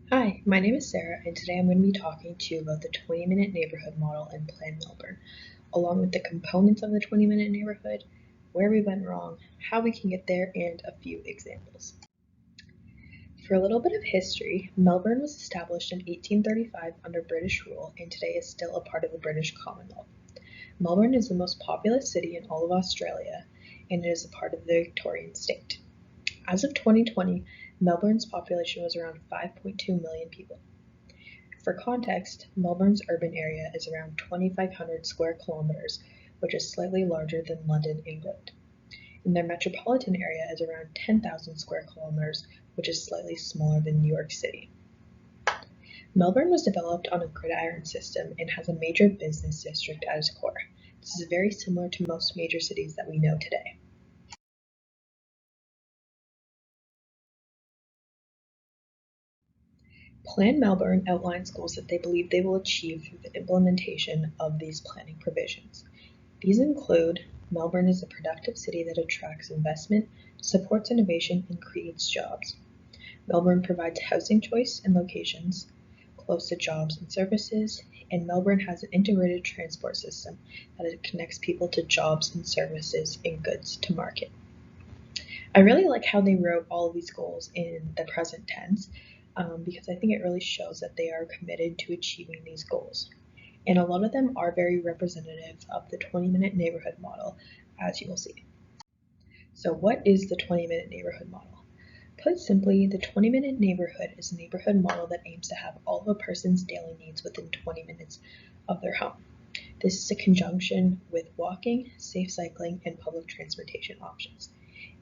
Hi, my name is Sarah, and today I'm going to be talking to you about the 20-minute neighborhood model in Plan Melbourne, along with the components of the 20-minute neighborhood, where we went wrong, how we can get there, and a few examples. For a little bit of history, Melbourne was established in 1835 under British rule and today is still a part of the British Commonwealth. Melbourne is the most populous city in all of Australia, and it is a part of the Victorian state. As of 2020, Melbourne's population was around 5.2 million people. For context, Melbourne's urban area is around 2,500 square kilometers, which is slightly larger than London, England. And their metropolitan area is around 10,000 square kilometers, which is slightly smaller than New York City. Melbourne was developed on a gridiron system and has a major business district at its core. This is very similar to most major cities that we know today. Plan Melbourne outlines goals that they believe they will achieve through the implementation of these planning provisions. These include Melbourne is a productive city that attracts investment, supports innovation, and creates jobs. Melbourne provides housing choice and locations close to jobs and services, and Melbourne has an integrated transport system that connects people to jobs and services and goods to market. I really like how they wrote all of these goals in the present tense because I think it really shows that they are committed to achieving these goals. And a lot of them are very representative of the 20-minute neighborhood model, as you will see. So what is the 20-minute neighborhood model? Put simply, the 20-minute neighborhood is a neighborhood model that aims to have all of a person's daily needs within 20 minutes of their home. This is a conjunction with walking, safe cycling, and public transportation options.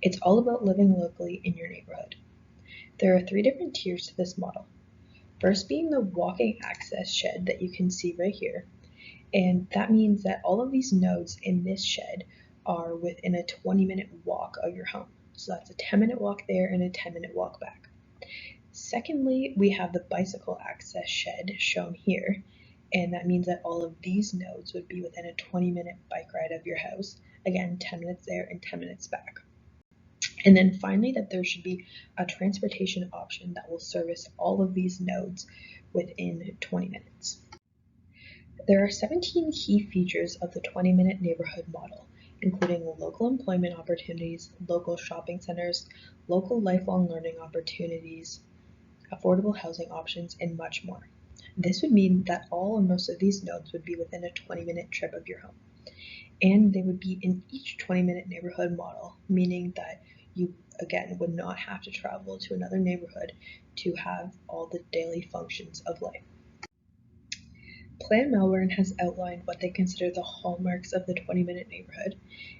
It's all about living locally in your neighborhood. There are 3 different tiers to this model. First being the walking access shed that you can see right here. And that means that all of these nodes in this shed are within a 20-minute walk of your home. So that's a 10-minute walk there and a 10-minute walk back. Secondly, we have the bicycle access shed shown here. And that means that all of these nodes would be within a 20-minute bike ride of your house. Again, 10 minutes there and 10 minutes back. And then finally, that there should be a transportation option that will service all of these nodes within 20 minutes. There are 17 key features of the 20-minute neighborhood model, including local employment opportunities, local shopping centers, local lifelong learning opportunities, affordable housing options, and much more. This would mean that all or most of these nodes would be within a 20-minute trip of your home. And they would be in each 20-minute neighborhood model, meaning that you, again, would not have to travel to another neighborhood to have all the daily functions of life. Plan Melbourne has outlined what they consider the hallmarks of the 20-minute neighborhood,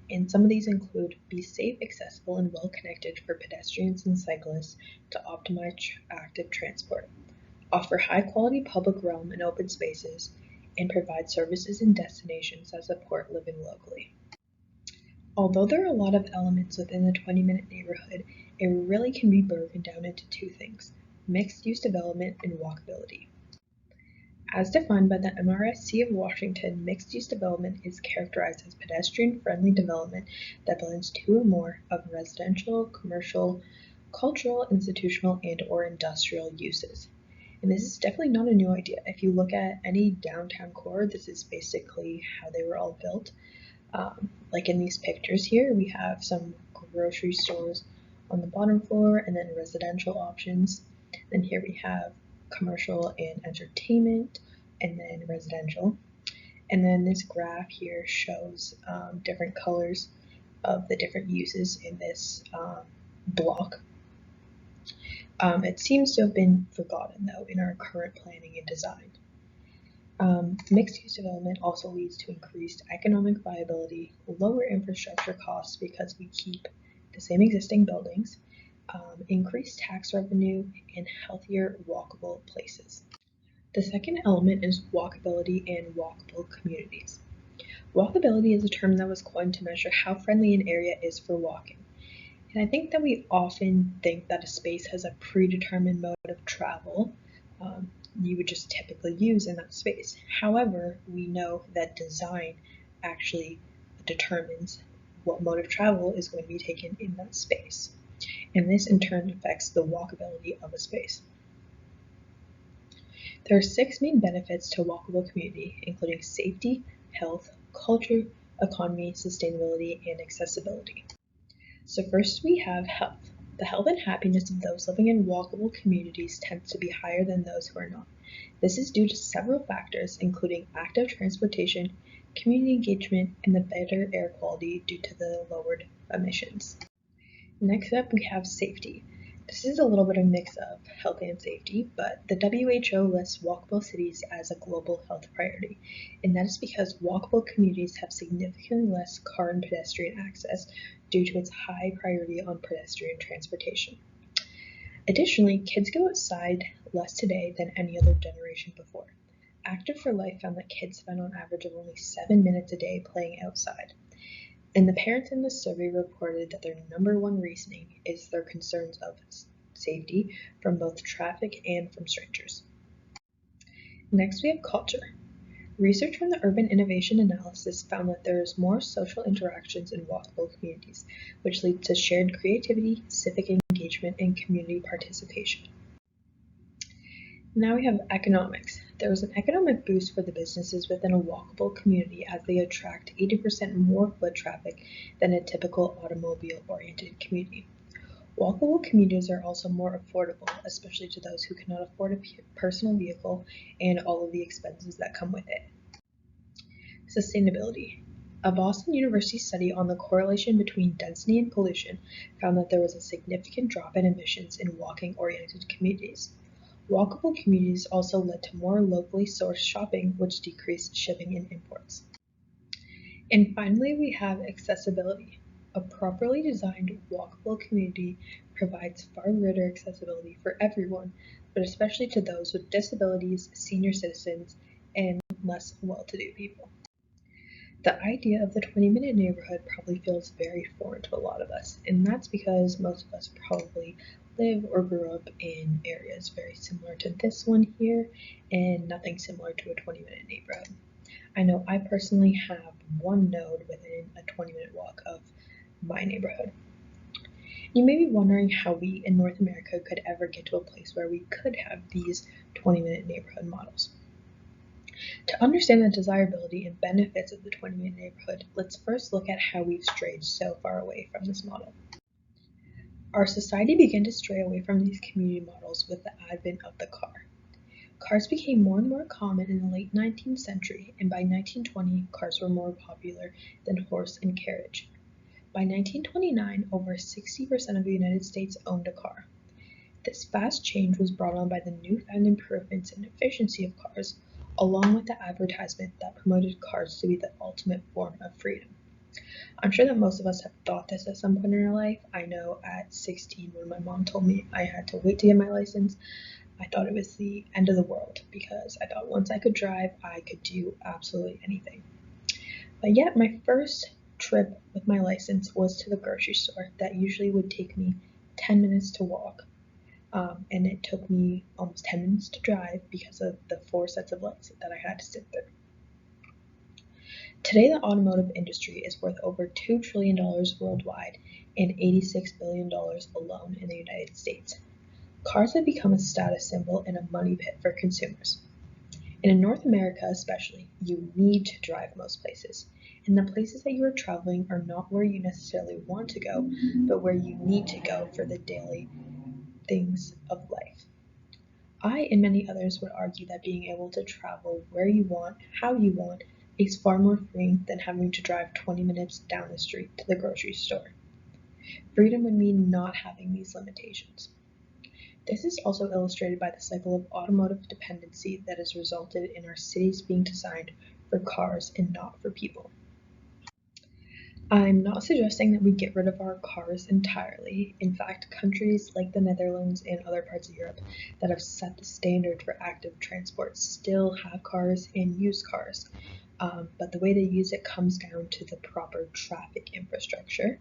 and some of these include be safe, accessible, and well-connected for pedestrians and cyclists to optimize active transport, offer high-quality public realm and open spaces, and provide services and destinations that support living locally. Although there are a lot of elements within the 20-minute neighborhood, it really can be broken down into 2 things: mixed-use development and walkability. As defined by the MRSC of Washington, mixed-use development is characterized as pedestrian-friendly development that blends 2 or more of residential, commercial, cultural, institutional, and/or industrial uses. And this is definitely not a new idea. If you look at any downtown core, this is basically how they were all built. Like in these pictures here, we have some grocery stores on the bottom floor and then residential options. Then here we have commercial and entertainment and then residential. And then this graph here shows different colors of the different uses in this block. It seems to have been forgotten though in our current planning and design. Mixed-use development also leads to increased economic viability, lower infrastructure costs because we keep the same existing buildings, increased tax revenue, and healthier walkable places. The second element is walkability and walkable communities. Walkability is a term that was coined to measure how friendly an area is for walking. And I think that we often think that a space has a predetermined mode of travel you would just typically use in that space. However, we know that design actually determines what mode of travel is going to be taken in that space. And this in turn affects the walkability of a space. There are 6 main benefits to a walkable community, including safety, health, culture, economy, sustainability, and accessibility. So first we have health. The health and happiness of those living in walkable communities tends to be higher than those who are not. This is due to several factors, including active transportation, community engagement, and the better air quality due to the lowered emissions. Next up, we have safety. This is a little bit of a mix of health and safety, but the WHO lists walkable cities as a global health priority, and that is because walkable communities have significantly less car and pedestrian access due to its high priority on pedestrian transportation. Additionally, kids go outside less today than any other generation before. Active for Life found that kids spend on average of only 7 minutes a day playing outside. And the parents in this survey reported that their number one reasoning is their concerns of safety from both traffic and from strangers. Next, we have culture. Research from the Urban Innovation Analysis found that there is more social interactions in walkable communities, which leads to shared creativity, civic engagement, and community participation. Now we have economics. There was an economic boost for the businesses within a walkable community as they attract 80% more foot traffic than a typical automobile-oriented community. Walkable communities are also more affordable, especially to those who cannot afford a personal vehicle and all of the expenses that come with it. Sustainability. A Boston University study on the correlation between density and pollution found that there was a significant drop in emissions in walking-oriented communities. Walkable communities also led to more locally sourced shopping, which decreased shipping and imports. And finally, we have accessibility. A properly designed walkable community provides far greater accessibility for everyone, but especially to those with disabilities, senior citizens, and less well-to-do people. The idea of the 20-minute neighborhood probably feels very foreign to a lot of us, and that's because most of us probably live or grew up in areas very similar to this one here and nothing similar to a 20-minute neighborhood. I know I personally have one node within a 20-minute walk of my neighborhood. You may be wondering how we in North America could ever get to a place where we could have these 20-minute neighborhood models. To understand the desirability and benefits of the 20-minute neighborhood, let's first look at how we've strayed so far away from this model. Our society began to stray away from these community models with the advent of the car. Cars became more and more common in the late 19th century, and by 1920, cars were more popular than horse and carriage. By 1929, over 60% of the United States owned a car. This fast change was brought on by the newfound improvements in efficiency of cars, along with the advertisement that promoted cars to be the ultimate form of freedom. I'm sure that most of us have thought this at some point in our life. I know at 16, when my mom told me I had to wait to get my license, I thought it was the end of the world because I thought once I could drive, I could do absolutely anything. But yet, my first trip with my license was to the grocery store. That usually would take me 10 minutes to walk, and it took me almost 10 minutes to drive because of the 4 sets of lights that I had to sit through. Today, the automotive industry is worth over $2 trillion worldwide and $86 billion alone in the United States. Cars have become a status symbol and a money pit for consumers. And in North America especially, you need to drive most places. And the places that you are traveling are not where you necessarily want to go, but where you need to go for the daily things of life. I and many others would argue that being able to travel where you want, how you want, is far more freeing than having to drive 20 minutes down the street to the grocery store. Freedom would mean not having these limitations. This is also illustrated by the cycle of automotive dependency that has resulted in our cities being designed for cars and not for people. I'm not suggesting that we get rid of our cars entirely. In fact, countries like the Netherlands and other parts of Europe that have set the standard for active transport still have cars and use cars. But the way they use it comes down to the proper traffic infrastructure,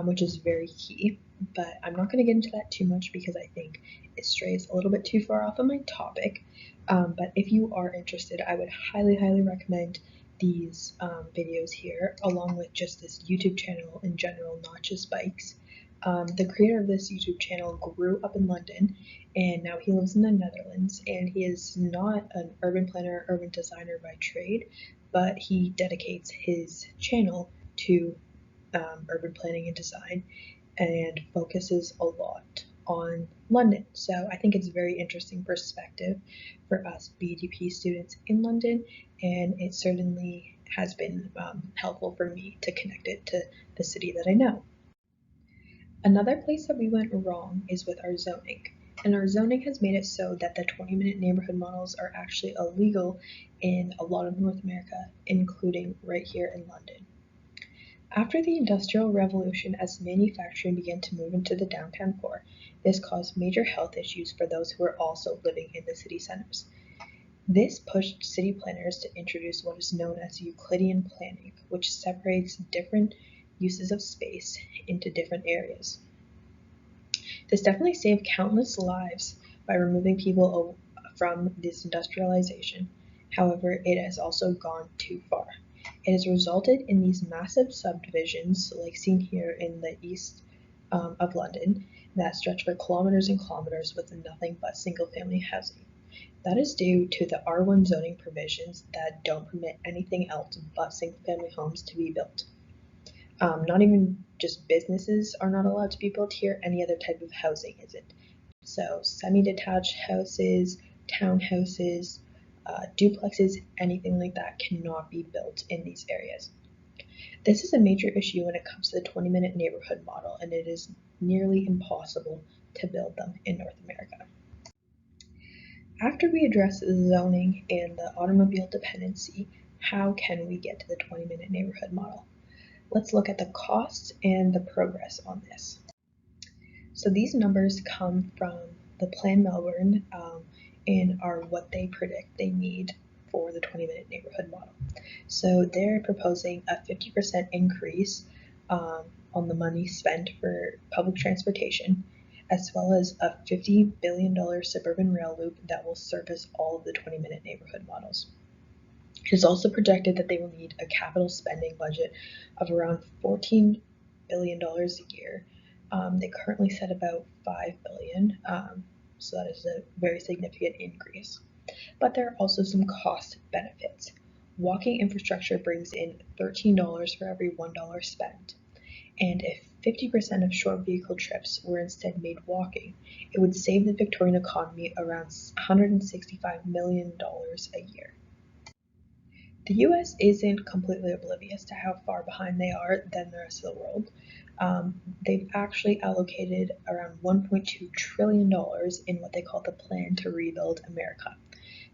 which is very key. But I'm not going to get into that too much because I think it strays a little bit too far off of my topic. But if you are interested, I would highly, highly recommend these videos here, along with just this YouTube channel in general, not just bikes. The creator of this YouTube channel grew up in London, and now he lives in the Netherlands, and he is not an urban planner, urban designer by trade, but he dedicates his channel to urban planning and design and focuses a lot on London. So I think it's a very interesting perspective for us BDP students in London, and it certainly has been helpful for me to connect it to the city that I know. Another place that we went wrong is with our zoning. And our zoning has made it so that the 20-minute neighborhood models are actually illegal in a lot of North America, including right here in London. After the Industrial Revolution, as manufacturing began to move into the downtown core, this caused major health issues for those who were also living in the city centers. This pushed city planners to introduce what is known as Euclidean planning, which separates different uses of space into different areas. This definitely saved countless lives by removing people from this industrialization. However, it has also gone too far. It has resulted in these massive subdivisions, like seen here in the east of London, that stretch for kilometers and kilometers with nothing but single-family housing. That is due to the R1 zoning provisions that don't permit anything else but single-family homes to be built. Not even just businesses are not allowed to be built here, any other type of housing isn't. So semi-detached houses, townhouses, duplexes, anything like that cannot be built in these areas. This is a major issue when it comes to the 20-minute neighborhood model, and it is nearly impossible to build them in North America. After we address zoning and the automobile dependency, how can we get to the 20-minute neighborhood model? Let's look at the costs and the progress on this. So these numbers come from the Plan Melbourne and are what they predict they need for the 20-minute neighborhood model. So they're proposing a 50% increase on the money spent for public transportation, as well as a $50 billion suburban rail loop that will service all of the 20-minute neighborhood models. It is also projected that they will need a capital spending budget of around $14 billion a year. They currently set about $5 billion, so that is a very significant increase. But there are also some cost benefits. Walking infrastructure brings in $13 for every $1 spent. And if 50% of short vehicle trips were instead made walking, it would save the Victorian economy around $165 million a year. The US isn't completely oblivious to how far behind they are than the rest of the world. They've actually allocated around $1.2 trillion in what they call the Plan to Rebuild America.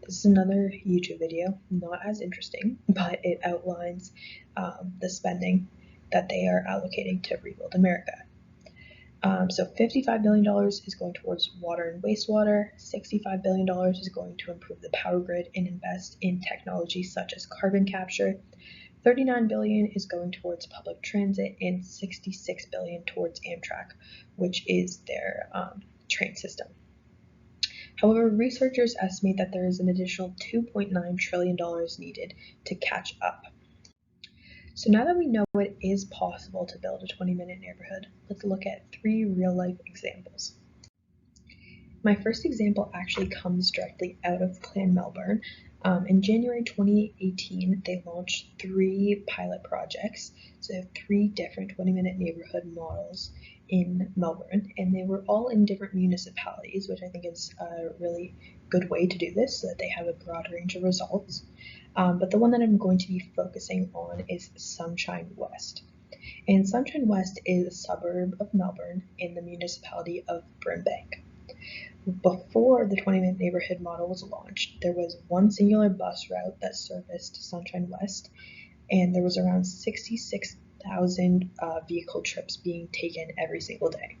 This is another YouTube video, not as interesting, but it outlines the spending that they are allocating to rebuild America. So $55 billion is going towards water and wastewater, $65 billion is going to improve the power grid and invest in technologies such as carbon capture, $39 billion is going towards public transit, and $66 billion towards Amtrak, which is their train system. However, researchers estimate that there is an additional $2.9 trillion needed to catch up. So now that we know it is possible to build a 20-minute neighborhood, let's look at 3 real-life examples. My first example actually comes directly out of Plan Melbourne. In January 2018, they launched 3 pilot projects, so 3 different 20-minute neighborhood models in Melbourne, and they were all in different municipalities, which I think is a really good way to do this so that they have a broad range of results. But the one that I'm going to be focusing on is Sunshine West. And Sunshine West is a suburb of Melbourne in the municipality of Brimbank. Before the 20-minute neighborhood model was launched, there was one singular bus route that serviced Sunshine West, and there was around 66,000 vehicle trips being taken every single day.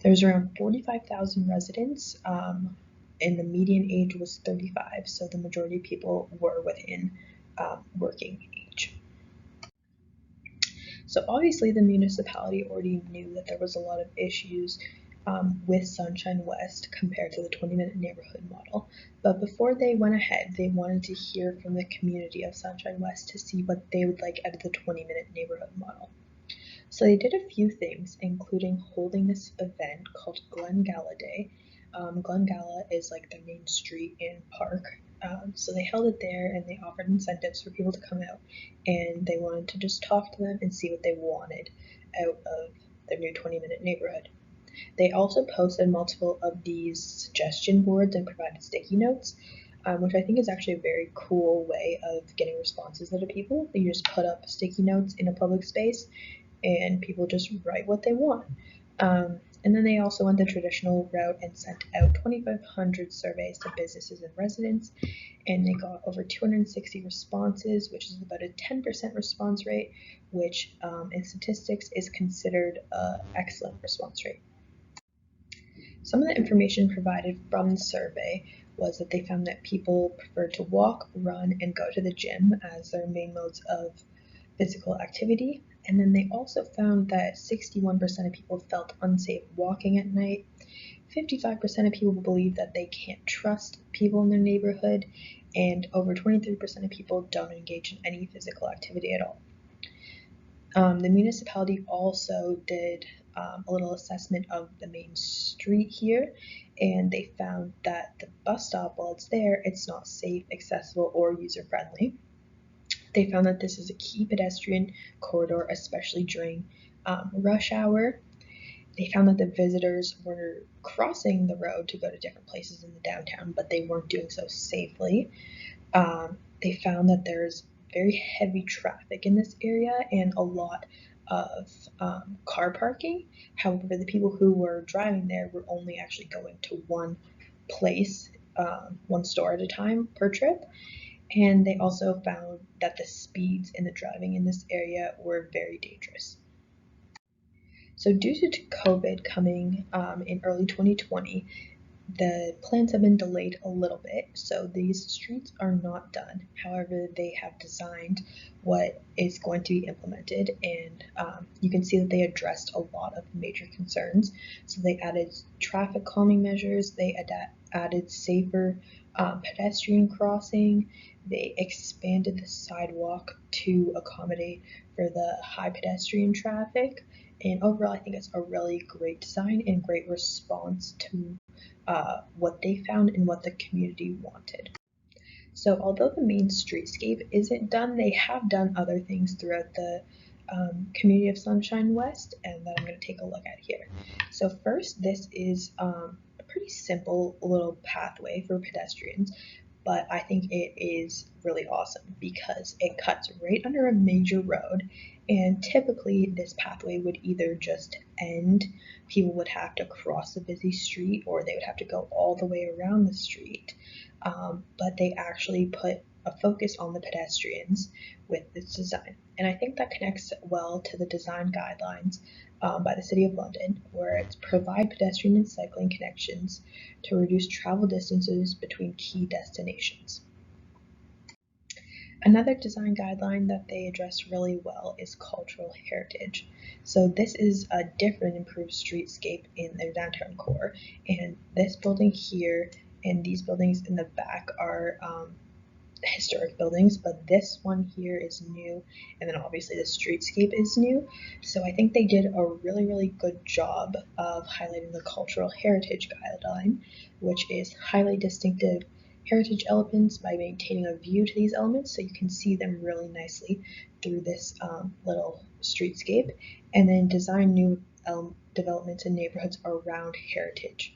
There was around 45,000 residents, and the median age was 35, so the majority of people were within working age. So obviously the municipality already knew that there was a lot of issues with Sunshine West compared to the 20-minute neighborhood model. But before they went ahead, they wanted to hear from the community of Sunshine West to see what they would like out of the 20-minute neighborhood model. So they did a few things, including holding this event called Glen Gala Day. Glen Gala is like the main street and park. So they held it there and they offered incentives for people to come out, and they wanted to just talk to them and see what they wanted out of their new 20-minute neighborhood. They also posted multiple of these suggestion boards and provided sticky notes, which I think is actually a very cool way of getting responses out of people. You just put up sticky notes in a public space and people just write what they want. And then they also went the traditional route and sent out 2,500 surveys to businesses and residents, and they got over 260 responses, which is about a 10% response rate, which in statistics is considered an excellent response rate. Some of the information provided from the survey was that they found that people prefer to walk, run, and go to the gym as their main modes of physical activity. And then they also found that 61% of people felt unsafe walking at night. 55% of people believe that they can't trust people in their neighborhood, and over 23% of people don't engage in any physical activity at all. The municipality also did a little assessment of the main street here, and they found that the bus stop, while it's there, it's not safe, accessible, or user-friendly. They found that this is a key pedestrian corridor, especially during rush hour. They found that the visitors were crossing the road to go to different places in the downtown, but they weren't doing so safely. They found that there's very heavy traffic in this area and a lot of car parking. However, the people who were driving there were only actually going to one place, one store at a time per trip. And they also found that the speeds in the driving in this area were very dangerous. So due to COVID coming in early 2020, the plans have been delayed a little bit, so these streets are not done. However, they have designed what is going to be implemented, and you can see that they addressed a lot of major concerns. So they added traffic calming measures, they added safer pedestrian crossing, they expanded the sidewalk to accommodate for the high pedestrian traffic, and overall I think it's a really great design and great response to what they found and what the community wanted. So although the main streetscape isn't done, they have done other things throughout the community of Sunshine West, and that I'm going to take a look at here. So first, this is a pretty simple little pathway for pedestrians, but I think it is really awesome because it cuts right under a major road, and typically this pathway would either just end, people would have to cross a busy street, or they would have to go all the way around the street, but they actually put a focus on the pedestrians with this design. And I think that connects well to the design guidelines by the City of London, where it's provide pedestrian and cycling connections to reduce travel distances between key destinations. Another design guideline that they address really well is cultural heritage. So this is a different improved streetscape in their downtown core, and this building here and these buildings in the back are historic buildings, but this one here is new, and then obviously the streetscape is new. So I think they did a really good job of highlighting the cultural heritage guideline, which is highly distinctive heritage elements by maintaining a view to these elements so you can see them really nicely through this little streetscape, and then design new developments and neighborhoods around heritage.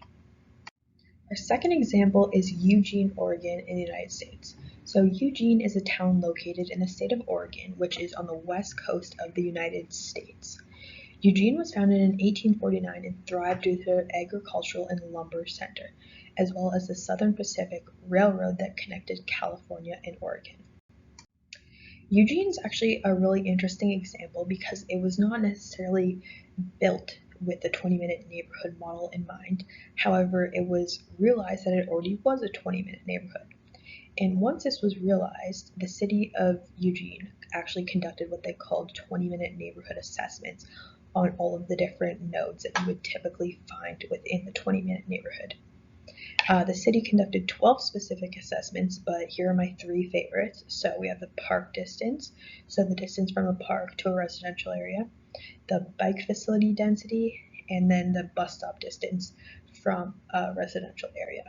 Our second example is Eugene, Oregon in the United States. So Eugene is a town located in the state of Oregon, which is on the west coast of the United States. Eugene was founded in 1849 and thrived due to their agricultural and lumber center, as well as the Southern Pacific Railroad that connected California and Oregon. Eugene is actually a really interesting example because it was not necessarily built with the 20-minute neighborhood model in mind. However, it was realized that it already was a 20-minute neighborhood. And once this was realized, the city of Eugene actually conducted what they called 20-minute neighborhood assessments on all of the different nodes that you would typically find within the 20-minute neighborhood. The city conducted 12 specific assessments, but here are my 3 favorites. So we have the park distance, so the distance from a park to a residential area. the bike facility density, and then the bus stop distance from a residential area.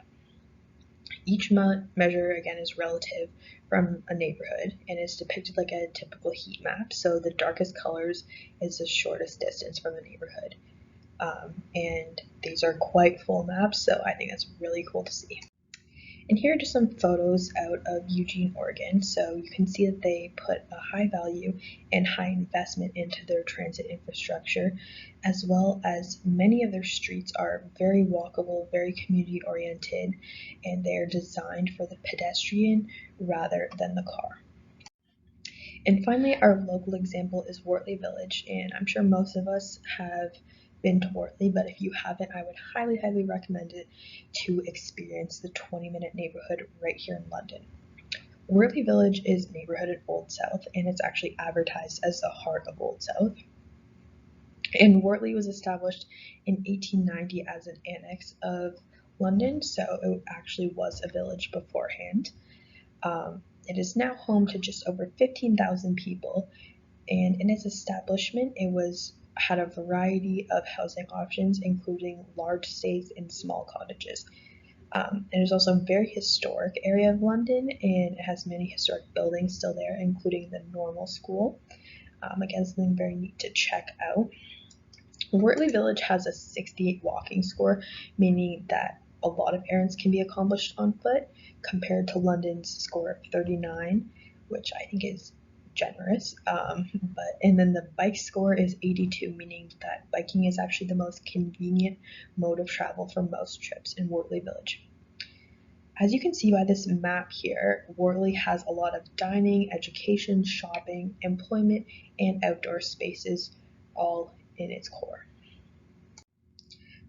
Each measure, again, is relative from a neighborhood and is depicted like a typical heat map. So the darkest colors is the shortest distance from the neighborhood. And these are quite full maps, so I think that's really cool to see. And here are just some photos out of Eugene, Oregon. So you can see that they put a high value and high investment into their transit infrastructure, as well as many of their streets are very walkable, very community oriented, and they're designed for the pedestrian rather than the car. And finally, our local example is Wortley Village, and I'm sure most of us have been to Wortley, but if you haven't, I would highly recommend it to experience the 20-minute neighborhood right here in London. Wortley Village is a neighborhood in Old South, and it's actually advertised as the heart of Old South. And Wortley was established in 1890 as an annex of London, so it actually was a village beforehand. It is now home to just over 15,000 people, and in its establishment, it had a variety of housing options, including large stays and small cottages. It is also a very historic area of London, and it has many historic buildings still there, including the Normal School. Again, something very neat to check out. Wortley Village has a 68 walking score, meaning that a lot of errands can be accomplished on foot, compared to London's score of 39, which I think is generous. And then the bike score is 82, meaning that biking is actually the most convenient mode of travel for most trips in Wortley Village. As you can see by this map here, Wortley has a lot of dining, education, shopping, employment, and outdoor spaces all in its core.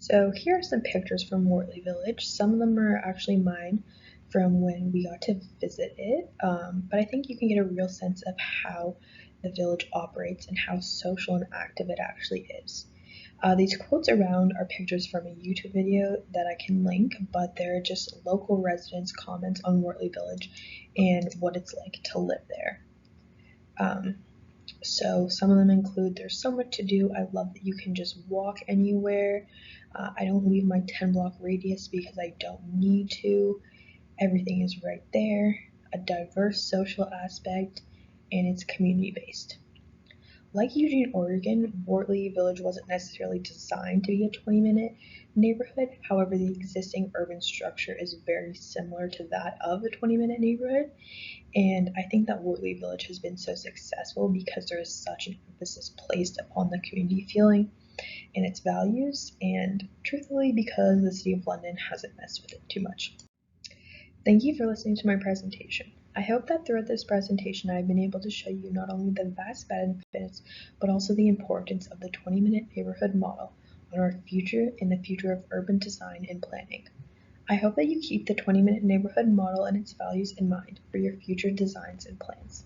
So here are some pictures from Wortley Village. Some of them are actually mine from when we got to visit it, but I think you can get a real sense of how the village operates and how social and active it actually is. These quotes around are pictures from a YouTube video that I can link, but they're just local residents' comments on Wortley Village and what it's like to live there. So some of them include, there's so much to do. I love that you can just walk anywhere. I don't leave my 10-block radius because I don't need to. Everything is right there. A diverse social aspect, and it's community-based. Like Eugene, Oregon, Wortley Village wasn't necessarily designed to be a 20-minute neighborhood. However, the existing urban structure is very similar to that of a 20-minute neighborhood. And I think that Wortley Village has been so successful because there is such an emphasis placed upon the community feeling and its values, and truthfully because the City of London hasn't messed with it too much. Thank you for listening to my presentation. I hope that throughout this presentation I've been able to show you not only the vast benefits, but also the importance of the 20-minute neighborhood model on our future and the future of urban design and planning. I hope that you keep the 20-minute neighborhood model and its values in mind for your future designs and plans.